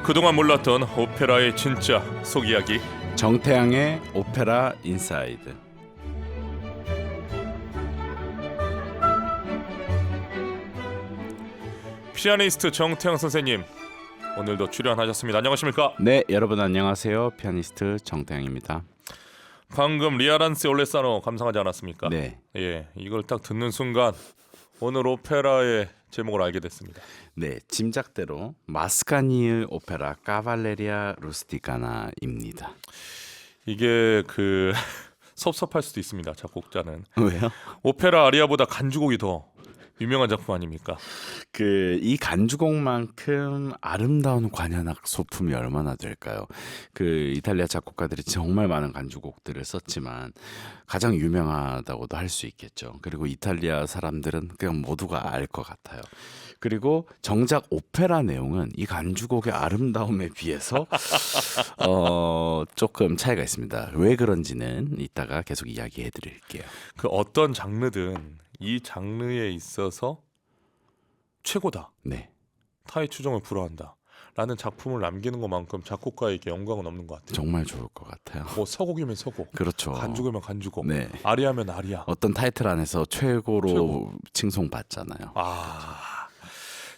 그동안 몰랐던 오페라의 진짜 속 이야기. 정태양의 오페라 인사이드. 피아니스트 정태양 선생님, 오늘도 출연하셨습니다. 안녕하십니까? 네, 여러분 안녕하세요. 피아니스트 정태양입니다. 방금 리아란스 올레사노 감상하지 않았습니까? 네. 예, 이걸 딱 듣는 순간 오늘 오페라의 제목을 알게 됐습니다. 네, 짐작대로 마스카니의 오페라 카발레리아 루스티카나입니다. 이게 섭섭할 수도 있습니다. 작곡자는. 왜요? 오페라 아리아보다 간주곡이 더 유명한 작품 아닙니까? 이 간주곡만큼 아름다운 관현악 소품이 얼마나 될까요? 이탈리아 작곡가들이 정말 많은 간주곡들을 썼지만 가장 유명하다고도 할 수 있겠죠. 그리고 이탈리아 사람들은 그냥 모두가 알 것 같아요. 그리고 정작 오페라 내용은 이 간주곡의 아름다움에 비해서 조금 차이가 있습니다. 왜 그런지는 이따가 계속 이야기해 드릴게요. 어떤 장르든 이 장르에 있어서 최고다. 네. 타의 추종을 불허한다. 라는 작품을 남기는 것만큼 작곡가에게 영광은 없는 것 같아요. 정말 좋을 것 같아요. 뭐 서곡이면 서곡, 그렇죠. 간주곡이면 간주곡, 네. 아리아면 아리아. 어떤 타이틀 안에서 최고로 최고. 칭송받잖아요.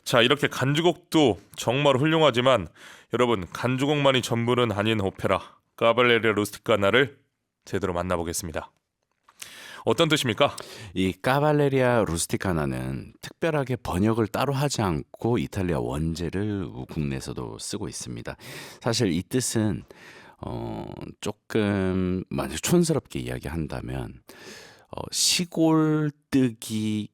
자, 이렇게 간주곡도 정말 훌륭하지만 여러분, 간주곡만이 전부는 아닌 오페라 카발레리아 루스티카나를 제대로 만나보겠습니다. 어떤 뜻입니까? 이 카발레리아 루스티카나는 특별하게 번역을 따로 하지 않고 이탈리아 원제를 국내에서도 쓰고 있습니다. 사실 이 뜻은 조금 만약 촌스럽게 이야기한다면 시골뜨기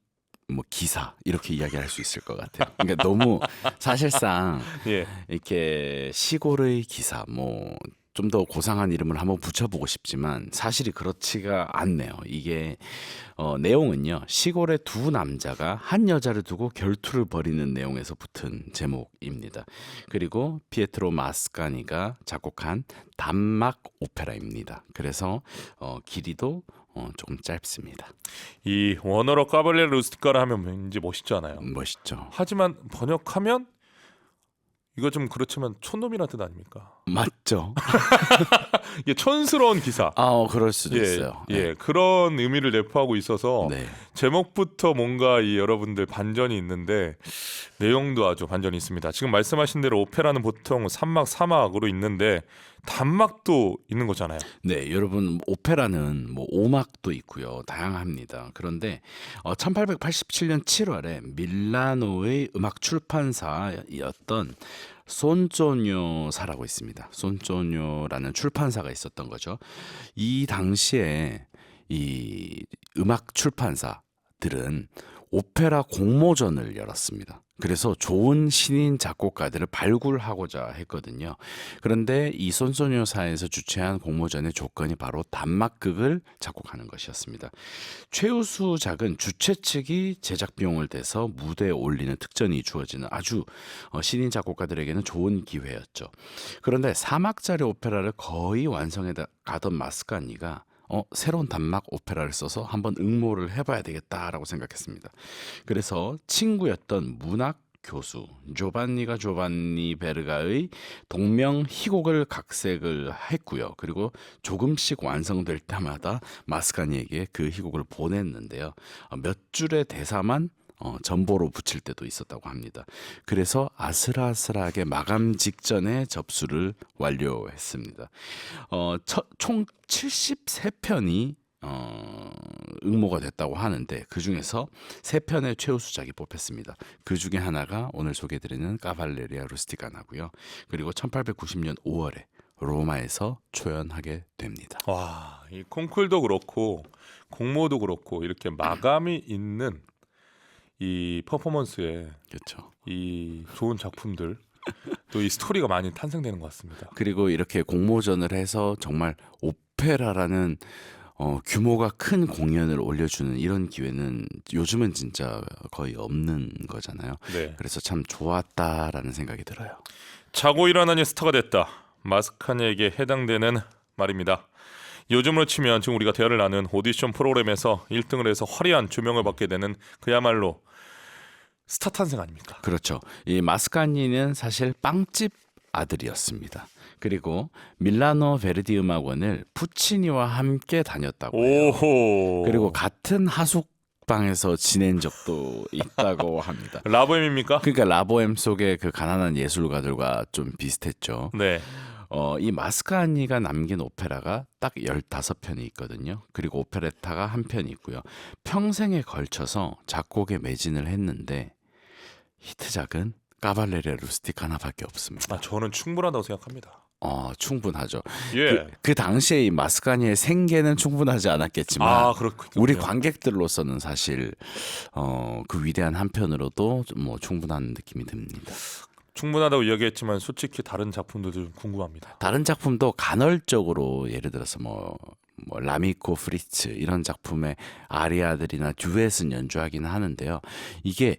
뭐 기사 이렇게 이야기할 수 있을 것 같아요. 그러니까 너무 사실상 예, 이렇게 시골의 기사 뭐 좀 더 고상한 이름을 한번 붙여보고 싶지만 사실이 그렇지가 않네요. 이게 내용은요. 시골의 두 남자가 한 여자를 두고 결투를 벌이는 내용에서 붙은 제목입니다. 그리고 피에트로 마스카니가 작곡한 단막 오페라입니다. 그래서 길이도 조금 짧습니다. 이 원어로 카발레리아 루스티카나 하면 왠지 멋있잖아요. 멋있죠. 하지만 번역하면 이거 좀 그렇지만 촌놈이란 뜻 아닙니까? 맞죠? 이게 촌스러운 기사. 그럴 수도 있어요. 예, 그런 의미를 내포하고 있어서 네. 제목부터 뭔가 이 여러분들 반전이 있는데 내용도 아주 반전이 있습니다. 지금 말씀하신 대로 오페라는 보통 3막 4막으로 있는데 단막도 있는 거잖아요. 네, 여러분 오페라는 뭐 5막도 있고요. 다양합니다. 그런데 1887년 7월에 밀라노의 음악 출판사였던 손조뇨사라고 있습니다. 손조뇨라는 출판사가 있었던 거죠. 이 당시에 이 음악 출판사들은 오페라 공모전을 열었습니다. 그래서 좋은 신인 작곡가들을 발굴하고자 했거든요. 그런데 이 손소녀사에서 주최한 공모전의 조건이 바로 단막극을 작곡하는 것이었습니다. 최우수작은 주최 측이 제작 비용을 대서 무대에 올리는 특전이 주어지는 아주 신인 작곡가들에게는 좋은 기회였죠. 그런데 4막짜리 오페라를 거의 완성해 가던 마스카니가 새로운 단막 오페라를 써서 한번 응모를 해봐야 되겠다라고 생각했습니다. 그래서 친구였던 문학 교수 조반니 베르가의 동명 희곡을 각색을 했고요. 그리고 조금씩 완성될 때마다 마스카니에게 그 희곡을 보냈는데요. 몇 줄의 대사만 전보로 붙일 때도 있었다고 합니다. 그래서 아슬아슬하게 마감 직전에 접수를 완료했습니다. 총 73편이 응모가 됐다고 하는데 그 중에서 3편의 최우수작이 뽑혔습니다. 그 중에 하나가 오늘 소개해드리는 카발레리아 루스티카나고요. 그리고 1890년 5월에 로마에서 초연하게 됩니다. 와, 이 콩쿨도 그렇고 공모도 그렇고 이렇게 마감이 있는 이 퍼포먼스에 그렇죠. 이 좋은 작품들 또 이 스토리가 많이 탄생되는 것 같습니다. 그리고 이렇게 공모전을 해서 정말 오페라라는 규모가 큰 공연을 올려주는 이런 기회는 요즘은 진짜 거의 없는 거잖아요. 네. 그래서 참 좋았다라는 생각이 들어요. 자고 일어나니 스타가 됐다. 마스카니에게 해당되는 말입니다. 요즘으로 치면 지금 우리가 대화를 나눈 오디션 프로그램에서 1등을 해서 화려한 조명을 받게 되는 그야말로 스타 탄생 아닙니까? 그렇죠. 이 마스카니는 사실 빵집 아들이었습니다. 그리고 밀라노 베르디 음악원을 푸치니와 함께 다녔다고 해요. 오호. 그리고 같은 하숙방에서 지낸 적도 있다고 합니다. 라보엠입니까? 그러니까 라보엠 속의 그 가난한 예술가들과 좀 비슷했죠. 네. 이 마스카니가 남긴 오페라가 딱 15편이 있거든요. 그리고 오페레타가 한 편이 있고요. 평생에 걸쳐서 작곡에 매진을 했는데 히트작은 까발레리아 루스티카 하나밖에 없습니다. 저는 충분하다고 생각합니다. 충분하죠. 예. 그 당시에 이 마스카니의 생계는 충분하지 않았겠지만 그렇군요. 우리 관객들로서는 사실 그 위대한 한 편으로도 뭐 충분한 느낌이 듭니다. 충분하다고 이야기했지만 솔직히 다른 작품들도 좀 궁금합니다. 다른 작품도 간헐적으로 예를 들어서 뭐 라미코 프리츠 이런 작품의 아리아들이나 듀엣은 연주하기는 하는데요. 이게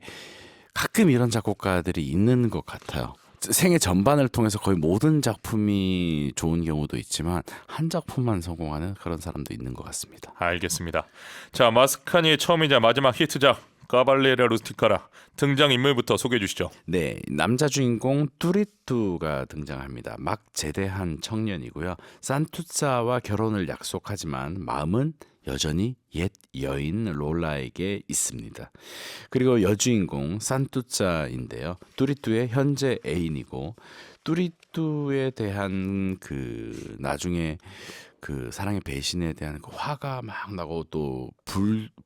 가끔 이런 작곡가들이 있는 것 같아요. 생애 전반을 통해서 거의 모든 작품이 좋은 경우도 있지만 한 작품만 성공하는 그런 사람도 있는 것 같습니다. 알겠습니다. 자, 마스카니의 처음이자 마지막 히트작 까발레리아 루스티카라 등장인물부터 소개해 주시죠. 네, 남자 주인공 뚜리뚜가 등장합니다. 막 제대한 청년이고요. 산투자와 결혼을 약속하지만 마음은 여전히 옛 여인 롤라에게 있습니다. 그리고 여주인공 산투자인데요. 뚜리뚜의 현재 애인이고 뚜리뚜에 대한 그 나중에 그 사랑의 배신에 대한 그 화가 막 나고 또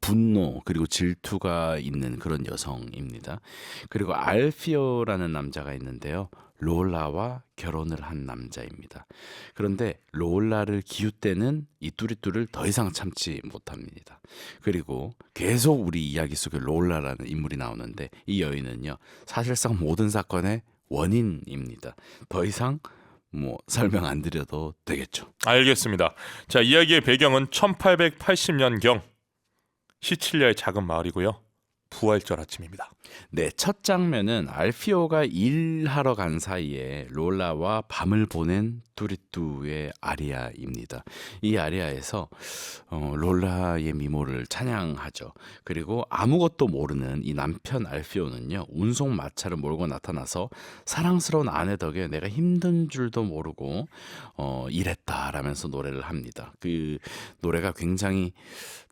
분노 그리고 질투가 있는 그런 여성입니다. 그리고 알피오라는 남자가 있는데요. 롤라와 결혼을 한 남자입니다. 그런데 롤라를 기웃대는 이 뚜리뚜를 더 이상 참지 못합니다. 그리고 계속 우리 이야기 속에 롤라라는 인물이 나오는데 이 여인은요. 사실상 모든 사건의 원인입니다. 더 이상 뭐 설명 안 드려도 되겠죠. 알겠습니다. 자, 이야기의 배경은 1880년경 시칠리아의 작은 마을이고요. 부활절 아침입니다. 네, 첫 장면은 알피오가 일하러 간 사이에 롤라와 밤을 보낸 뚜리뚜의 아리아입니다. 이 아리아에서 롤라의 미모를 찬양하죠. 그리고 아무것도 모르는 이 남편 알피오는요, 운송 마차를 몰고 나타나서 사랑스러운 아내 덕에 내가 힘든 줄도 모르고 이랬다라면서 노래를 합니다. 그 노래가 굉장히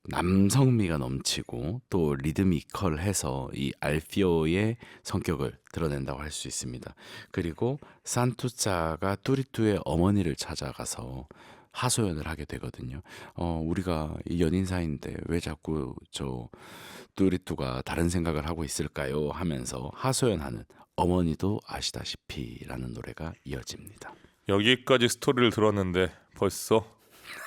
남성미가 넘치고 또 리드미컬해서 이 알피오의 성격을 드러낸다고 할 수 있습니다. 그리고 산투자가 뚜리뚜의 어머니를 찾아가서 하소연을 하게 되거든요. 우리가 이 연인 사이인데 왜 자꾸 저 뚜리뚜가 다른 생각을 하고 있을까요? 하면서 하소연하는 어머니도 아시다시피라는 노래가 이어집니다. 여기까지 스토리를 들었는데 벌써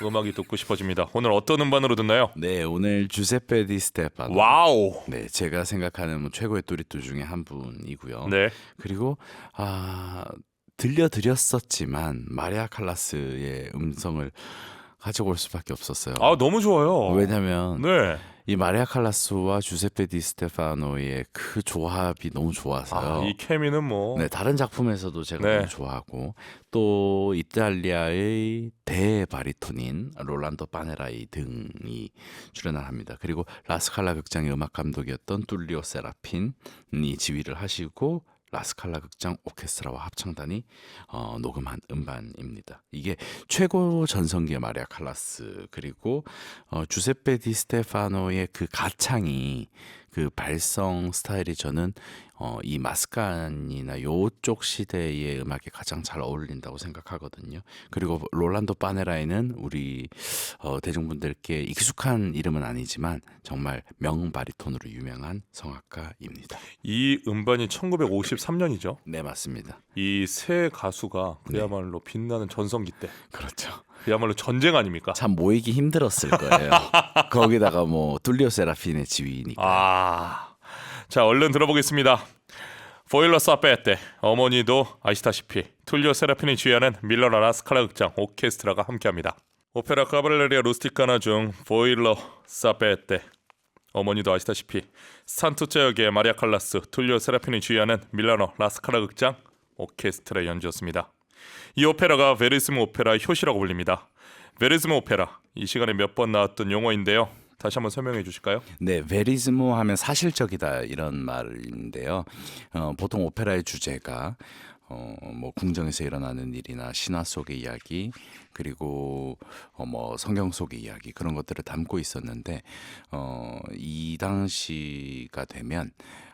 음악이 듣고 싶어집니다. 오늘 어떤 음반으로 듣나요? 네, 오늘 주세페 디 스테파노. 와우. 네, 제가 생각하는 뭐 최고의 뚜리뚜 중에 한 분이고요. 네. 그리고 들려드렸었지만 마리아 칼라스의 음성을 가지고 올 수밖에 없었어요. 너무 좋아요. 왜냐하면 네. 이 마리아 칼라스와 주세페 디 스테파노의 그 조합이 너무 좋아서요. 이 케미는 뭐. 네, 다른 작품에서도 제가 네. 너무 좋아하고 또 이탈리아의 대바리톤인 롤란도 파네라이 등이 출연을 합니다. 그리고 라스칼라 극장의 음악 감독이었던 툴리오 세라핀이 지휘를 하시고 라스칼라 극장 오케스트라와 합창단이 녹음한 음반입니다. 이게 최고 전성기의 마리아 칼라스 그리고 주세페 디 스테파노의 그 가창이 그 발성 스타일이 저는 이 마스카니나 요쪽 시대의 음악에 가장 잘 어울린다고 생각하거든요. 그리고 롤란도 파네라이는 우리 대중분들께 익숙한 이름은 아니지만 정말 명바리톤으로 유명한 성악가입니다. 이 음반이 1953년이죠. 네, 맞습니다. 이 세 가수가 그야말로 빛나는 전성기 때 그렇죠. 그야말로 전쟁 아닙니까? 참 모이기 힘들었을 거예요. 거기다가 뭐 툴리오 세라핀의 지휘니까. 자, 얼른 들어보겠습니다. 보일러 사페테 어머니도 아시다시피 툴리오 세라핀이 지휘하는 밀라노 라스칼라 극장 오케스트라가 함께합니다. 오페라 카발레리아 루스티카나 중 보일러 사페테 어머니도 아시다시피 산투자 역의 마리아 칼라스 툴리오 세라핀이 지휘하는 밀라노 라스칼라 극장 오케스트라 연주였습니다. 이 오페라가 베리스모 오페라 효시라고 불립니다. 베리스모 오페라, 이 시간에 몇 번 나왔던 용어인데요. 다시 한번 설명해 주실까요? 네, 베리스모 하면 사실적이다 이런 말인데요. 보통 오페라의 주제가 뭐 궁정에서 일어나는 일이나 신화 속의 이야기 그리고 뭐 성경 속의 이야기 그런 것들을 담고 있었는데 이 당시가 되면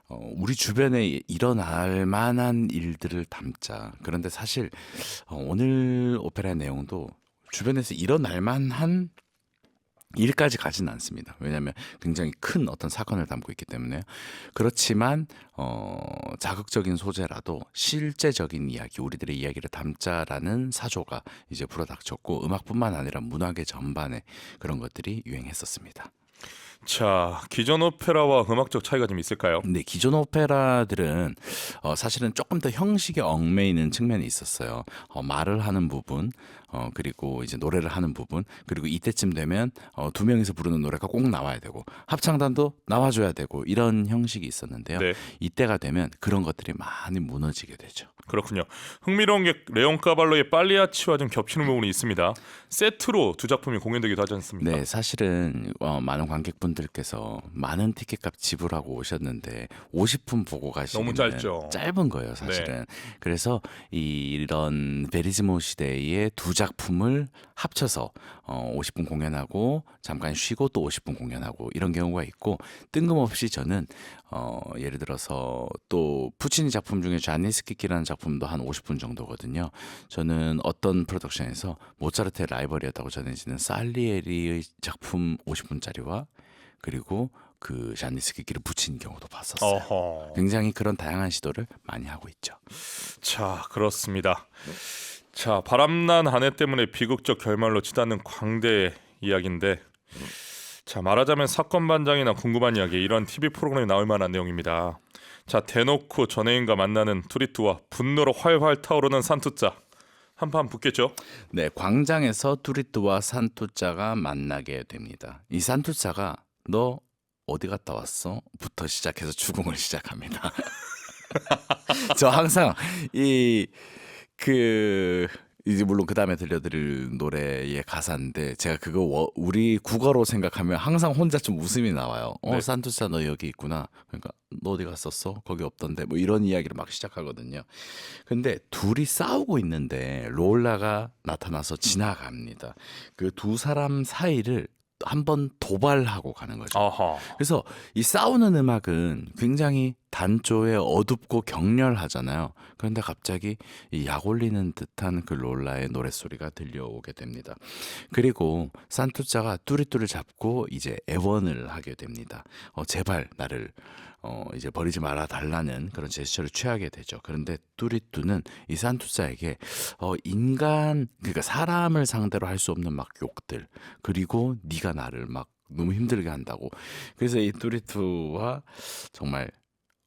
우리 주변에 일어날 만한 일들을 담자. 그런데 사실 오늘 오페라의 내용도 주변에서 일어날 만한 일까지 가진 않습니다. 왜냐하면 굉장히 큰 어떤 사건을 담고 있기 때문에요. 그렇지만 자극적인 소재라도 실제적인 이야기, 우리들의 이야기를 담자라는 사조가 이제 불어닥쳤고 음악뿐만 아니라 문화계 전반에 그런 것들이 유행했었습니다. 자, 기존 오페라와 음악적 차이가 좀 있을까요? 근데 기존 오페라들은 사실은 조금 더 형식에 얽매이는 측면이 있었어요. 말을 하는 부분, 그리고 이제 노래를 하는 부분, 그리고 이때쯤 되면 두 명이서 부르는 노래가 꼭 나와야 되고 합창단도 나와줘야 되고 이런 형식이 있었는데요. 네. 이때가 되면 그런 것들이 많이 무너지게 되죠. 그렇군요. 흥미로운 게 레온 까발로의 빨리아치와 좀 겹치는 부분이 있습니다. 세트로 두 작품이 공연되기도 하지 않습니까? 네, 사실은 많은 관객분들께서 많은 티켓값 지불하고 오셨는데 50분 보고 가시기는 너무 짧죠. 짧은 거예요, 사실은. 그래서 이런 베리즈모 시대의 두 작품을 합쳐서 50분 공연하고 잠깐 쉬고 또 50분 공연하고 이런 경우가 있고 뜬금없이 저는 예를 들어서 또 푸치니 작품 중에 자니스키키라는 작품도 한 50분 정도거든요. 저는 어떤 프로덕션에서 모차르트의 라이벌이었다고 전해지는 살리에리의 작품 50분짜리와 그리고 그 자니스키키를 붙인 경우도 봤었어요. 어허. 굉장히 그런 다양한 시도를 많이 하고 있죠. 자, 그렇습니다. 자, 바람난 아내 때문에 비극적 결말로 치닫는 광대의 이야기인데, 자, 말하자면 사건 반장이나 궁금한 이야기 이런 TV 프로그램에 나올 만한 내용입니다. 자, 대놓고 전애인과 만나는 투리투와 분노로 활활 타오르는 산투짜 한판 붙겠죠? 네, 광장에서 투리투와 산투짜가 만나게 됩니다. 이 산투짜가 너 어디 갔다 왔어? 부터 시작해서 추궁을 시작합니다. 저 항상 이제 물론 그 다음에 들려드릴 노래의 가사인데 제가 그거 우리 국어로 생각하면 항상 혼자 좀 웃음이 나와요. 네. 산투짜 너 여기 있구나. 그러니까 너 어디 갔었어? 거기 없던데. 뭐 이런 이야기를 막 시작하거든요. 근데 둘이 싸우고 있는데 롤라가 나타나서 지나갑니다. 그 두 사람 사이를 한번 도발하고 가는 거죠. 아하. 그래서 이 싸우는 음악은 굉장히 단조에 어둡고 격렬하잖아요. 그런데 갑자기 이 약 올리는 듯한 그 롤라의 노랫소리가 들려오게 됩니다. 그리고 산투짜가 뚜리뚜를 잡고 이제 애원을 하게 됩니다. 제발 나를 이제 버리지 말아 달라는 그런 제스처를 취하게 되죠. 그런데 뚜리뚜는 이 산투짜에게 그러니까 사람을 상대로 할 수 없는 막 욕들 그리고 네가 나를 막 너무 힘들게 한다고. 그래서 이 뚜리투와 정말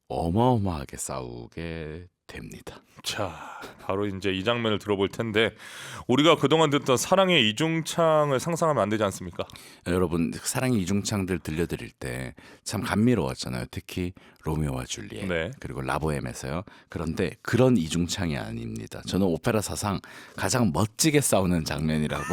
어마어마하게 싸우게 됩니다. 자, 바로 이제 이 장면을 들어볼 텐데 우리가 그동안 듣던 사랑의 이중창을 상상하면 안 되지 않습니까? 여러분 사랑의 이중창들 들려드릴 때 참 감미로웠잖아요. 특히 로미오와 줄리엣 네. 그리고 라보엠에서요. 그런데 그런 이중창이 아닙니다. 저는 오페라 사상 가장 멋지게 싸우는 장면이라고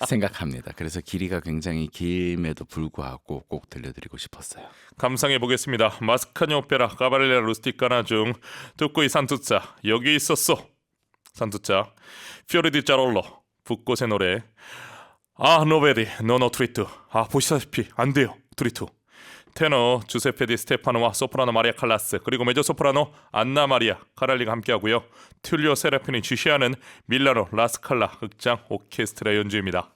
생각합니다. 그래서 길이가 굉장히 길임에도 불구하고 꼭 들려드리고 싶었어요. 감상해 보겠습니다. 마스카니 오페라 까바렐레라 루스티카나 중 듣고 이 산투짜 여기 있었어. 산투짜 피오리 디 짜롤로 붓꽃의 노래 노베리 노노 트리투. 보시다시피 안 돼요 트리투. 테너 주세페 디 스테파노와 소프라노 마리아 칼라스 그리고 메조 소프라노 안나 마리아 카랄리가 함께하고요. 툴리오 세라핀이 주시하는 밀라노 라스칼라 극장 오케스트라 연주입니다.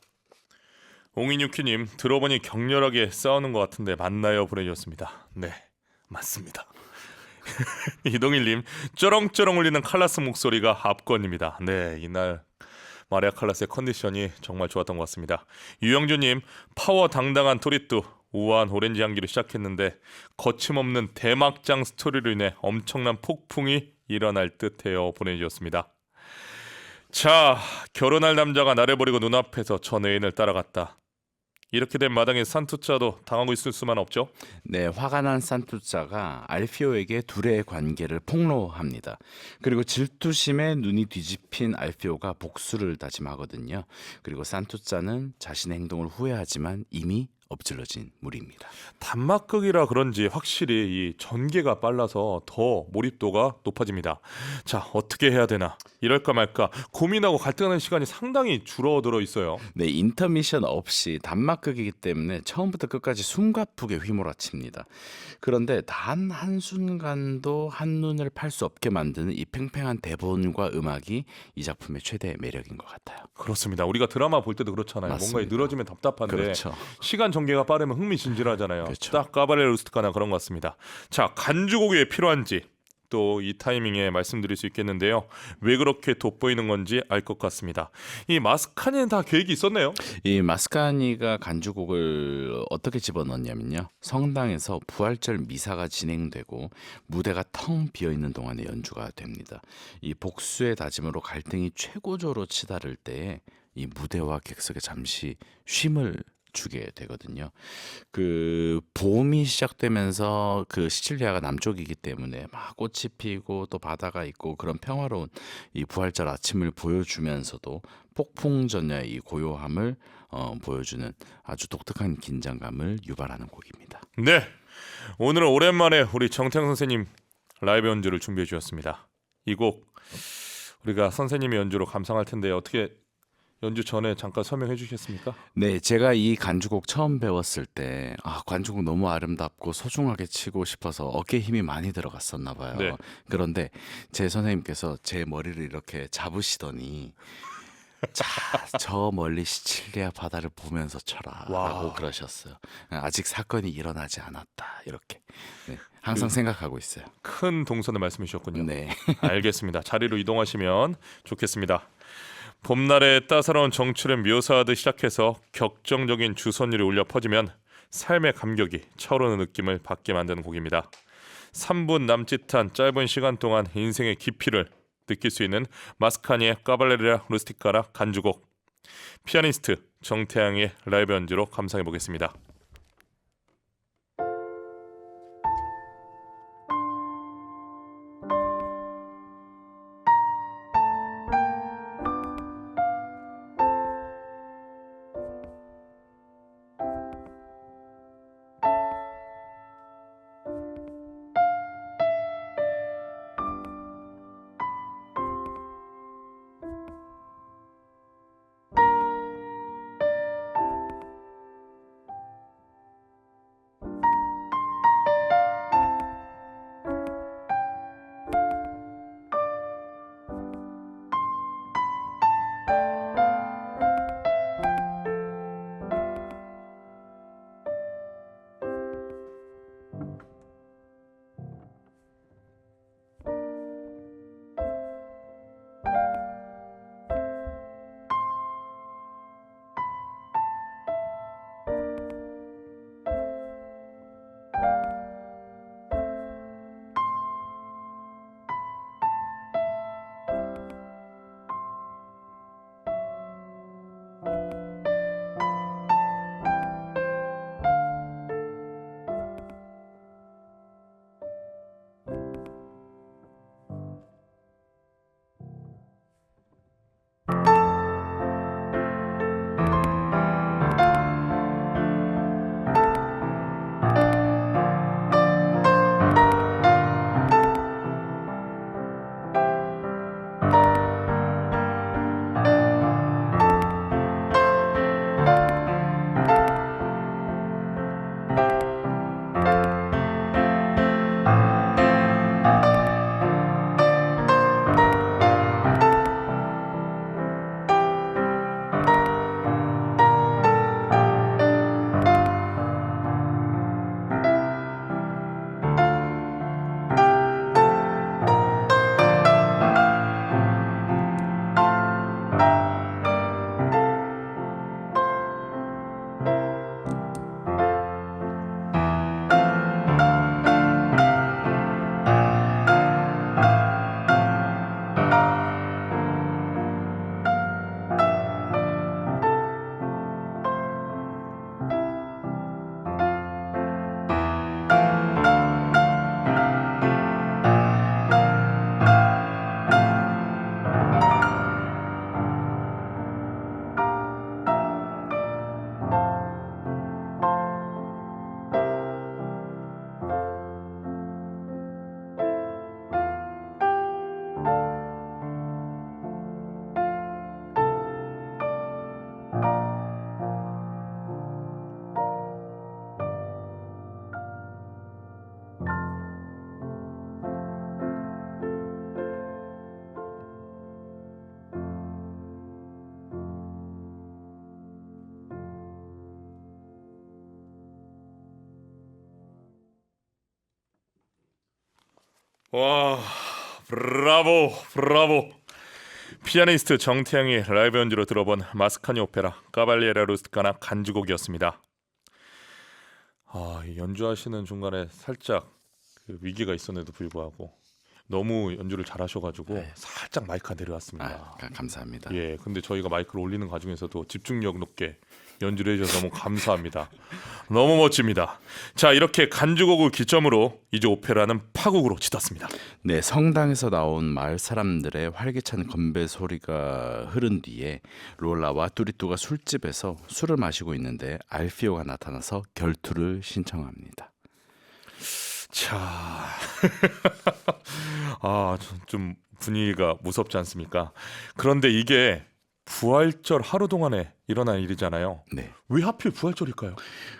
옹이뉴키님 들어보니 격렬하게 싸우는 것 같은데 맞나요? 보내주셨습니다. 네, 맞습니다. 이동일님 쩌렁쩌렁 울리는 칼라스 목소리가 압권입니다. 네, 이날 마리아 칼라스의 컨디션이 정말 좋았던 것 같습니다. 유영주님 파워 당당한 토리뚜 우아한 오렌지 향기로 시작했는데 거침없는 대막장 스토리로 인해 엄청난 폭풍이 일어날 듯해요. 보내주셨습니다. 자, 결혼할 남자가 나를 버리고 눈앞에서 전 애인을 따라갔다. 이렇게 된 마당에 산투짜도 당하고 있을 수만 없죠. 네, 화가 난 산투짜가 알피오에게 둘의 관계를 폭로합니다. 그리고 질투심에 눈이 뒤집힌 알피오가 복수를 다짐하거든요. 그리고 산투짜는 자신의 행동을 후회하지만 이미 엎질러진 물입니다. 단막극이라 그런지 확실히 이 전개가 빨라서 더 몰입도가 높아집니다. 자, 어떻게 해야 되나? 이럴까 말까 고민하고 갈등하는 시간이 상당히 줄어들어 있어요. 네, 인터미션 없이 단막극이기 때문에 처음부터 끝까지 숨가쁘게 휘몰아칩니다. 그런데 단 한순간도 한눈을 팔 수 없게 만드는 이 팽팽한 대본과 음악이 이 작품의 최대 매력인 것 같아요. 그렇습니다. 우리가 드라마 볼 때도 그렇잖아요. 뭔가 맞습니다. 늘어지면 답답한데 그렇죠. 시간 전개가 빠르면 흥미진진하잖아요. 그렇죠. 딱 까바레 루스티카나 그런 것 같습니다. 자, 간주곡이 왜 필요한지 또 이 타이밍에 말씀드릴 수 있겠는데요. 왜 그렇게 돋보이는 건지 알 것 같습니다. 이 마스카니는 다 계획이 있었네요. 이 마스카니가 간주곡을 어떻게 집어넣냐면요. 성당에서 부활절 미사가 진행되고 무대가 텅 비어 있는 동안에 연주가 됩니다. 이 복수의 다짐으로 갈등이 최고조로 치달을 때에 이 무대와 객석에 잠시 쉼을 주게 되거든요. 그 봄이 시작되면서 그 시칠리아가 남쪽이기 때문에 막 꽃이 피고 또 바다가 있고 그런 평화로운 이 부활절 아침을 보여주면서도 폭풍전야의 이 고요함을 보여주는 아주 독특한 긴장감을 유발하는 곡입니다. 네, 오늘은 오랜만에 우리 정태영 선생님 라이브 연주를 준비해 주셨습니다. 이 곡 우리가 선생님의 연주로 감상할 텐데 어떻게 연주 전에 잠깐 설명해 주시겠습니까? 네, 제가 이 간주곡 처음 배웠을 때 간주곡 너무 아름답고 소중하게 치고 싶어서 어깨에 힘이 많이 들어갔었나 봐요. 네. 그런데 제 선생님께서 제 머리를 이렇게 잡으시더니 자, 저 멀리 시칠리아 바다를 보면서 쳐라 와. 라고 그러셨어요. 아직 사건이 일어나지 않았다 이렇게 네, 항상 생각하고 있어요. 큰 동선을 말씀해 주셨군요. 네. 알겠습니다. 자리로 이동하시면 좋겠습니다. 봄날의 따사로운 정취를 묘사하듯 시작해서 격정적인 주선율이 울려 퍼지면 삶의 감격이 차오르는 느낌을 받게 만드는 곡입니다. 3분 남짓한 짧은 시간 동안 인생의 깊이를 느낄 수 있는 마스카니의 까발레리아 루스티카라 간주곡, 피아니스트 정태양의 라이브 연주로 감상해 보겠습니다. 와, 브라보. 피아니스트 정태양의 라이브 연주로 들어본 마스카니 오페라 까발리에라 루스티카나 간주곡이었습니다. 이 연주하시는 중간에 살짝 그 위기가 있었는데도 불구하고 너무 연주를 잘하셔가지고 네. 살짝 마이크가 내려왔습니다. 감사합니다. 예, 근데 저희가 마이크를 올리는 과정에서도 집중력 높게 연주를 해주셔서 너무 감사합니다. 너무 멋집니다. 자, 이렇게 간주곡을 기점으로 이제 오페라는 파국으로 치닫습니다. 네, 성당에서 나온 마을 사람들의 활기찬 건배 소리가 흐른 뒤에 롤라와 뚜리뚜가 술집에서 술을 마시고 있는데 알피오가 나타나서 결투를 신청합니다. 자, 좀 분위기가 무섭지 않습니까? 그런데 이게 부활절 하루 동안에 일어난 일이잖아요. 네. 왜 하필 부활절일까요?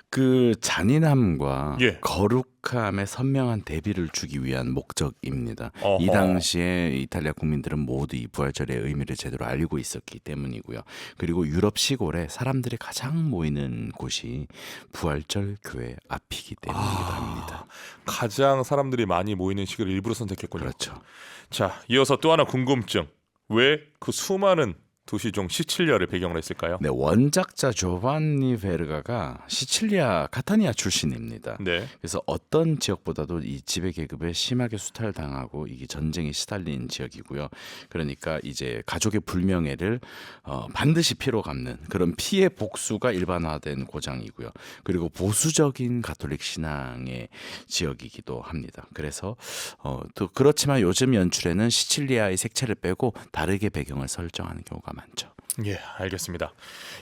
그 잔인함과 예. 거룩함의 선명한 대비를 주기 위한 목적입니다. 어허. 이 당시에 이탈리아 국민들은 모두 이 부활절의 의미를 제대로 알고 있었기 때문이고요. 그리고 유럽 시골에 사람들이 가장 모이는 곳이 부활절 교회 앞이기 때문이기도 합니다. 가장 사람들이 많이 모이는 시기를 일부러 선택했군요. 그렇죠. 자, 이어서 또 하나 궁금증. 왜 그 수많은 도시종 시칠리아를 배경으로 했을까요? 네, 원작자 조반니 베르가가 시칠리아 카타니아 출신입니다. 네. 그래서 어떤 지역보다도 이 지배 계급에 심하게 수탈당하고 이게 전쟁에 시달린 지역이고요. 그러니까 이제 가족의 불명예를 반드시 피로 갚는 그런 피해 복수가 일반화된 고장이고요. 그리고 보수적인 가톨릭 신앙의 지역이기도 합니다. 그래서 또 그렇지만 요즘 연출에는 시칠리아의 색채를 빼고 다르게 배경을 설정하는 경우가 많죠. 예, 알겠습니다.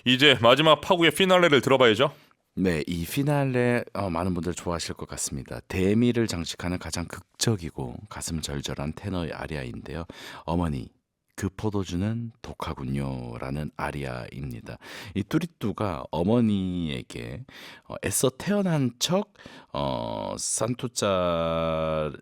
이제 마지막 파국의 피날레를 들어봐야죠. 네, 이 피날레 많은 분들 좋아하실 것 같습니다. 대미를 장식하는 가장 극적이고 가슴 절절한 테너의 아리아인데요. 어머니, 그 포도주는 독하군요라는 아리아입니다. 이 뚜리뚜가 어머니에게 애써 태어난 척 산투짜를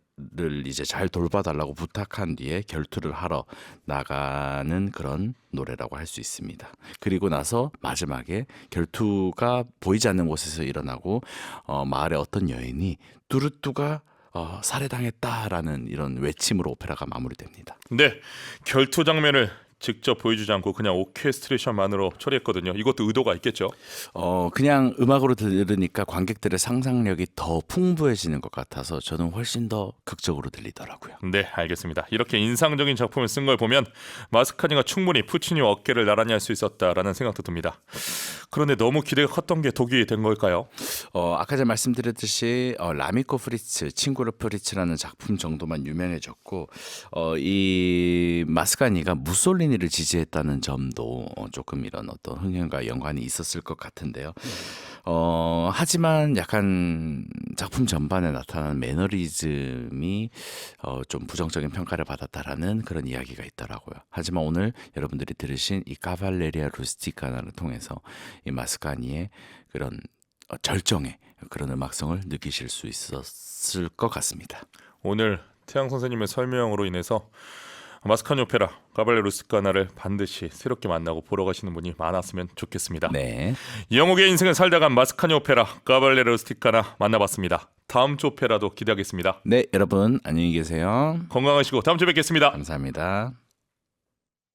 이제 잘 돌봐달라고 부탁한 뒤에 결투를 하러 나가는 그런 노래라고 할 수 있습니다. 그리고 나서 마지막에 결투가 보이지 않는 곳에서 일어나고 마을의 어떤 여인이 뚜루뚜가 살해당했다라는 이런 외침으로 오페라가 마무리됩니다. 네, 결투 장면을 직접 보여주지 않고 그냥 오케스트레이션만으로 처리했거든요. 이것도 의도가 있겠죠? 그냥 음악으로 들으니까 관객들의 상상력이 더 풍부해지는 것 같아서 저는 훨씬 더 극적으로 들리더라고요. 네, 알겠습니다. 이렇게 인상적인 작품을 쓴 걸 보면 마스카니가 충분히 푸치니와 어깨를 나란히 할 수 있었다라는 생각도 듭니다. 그런데 너무 기대가 컸던 게 독이 된 걸까요? 아까 전에 말씀드렸듯이 라미코 프리츠, 친구르 프리츠라는 작품 정도만 유명해졌고 이 마스카니가 무솔리니를 지지했다는 점도 조금 이런 어떤 흥행과 연관이 있었을 것 같은데요. 하지만 약간 작품 전반에 나타나는 매너리즘이 좀 부정적인 평가를 받았다라는 그런 이야기가 있더라고요. 하지만 오늘 여러분들이 들으신 이 카발레리아 루스티카나를 통해서 이 마스카니의 그런 절정의 그런 음악성을 느끼실 수 있었을 것 같습니다. 오늘 태양 선생님의 설명으로 인해서 마스카니 오페라 카발레 루스티카나를 반드시 새롭게 만나고 보러 가시는 분이 많았으면 좋겠습니다. 네, 영옥의 인생을 살다간 마스카니 오페라 카발레 루스티카나 만나봤습니다. 다음 주 오페라도 기대하겠습니다. 네, 여러분 안녕히 계세요. 건강하시고 다음 주에 뵙겠습니다. 감사합니다.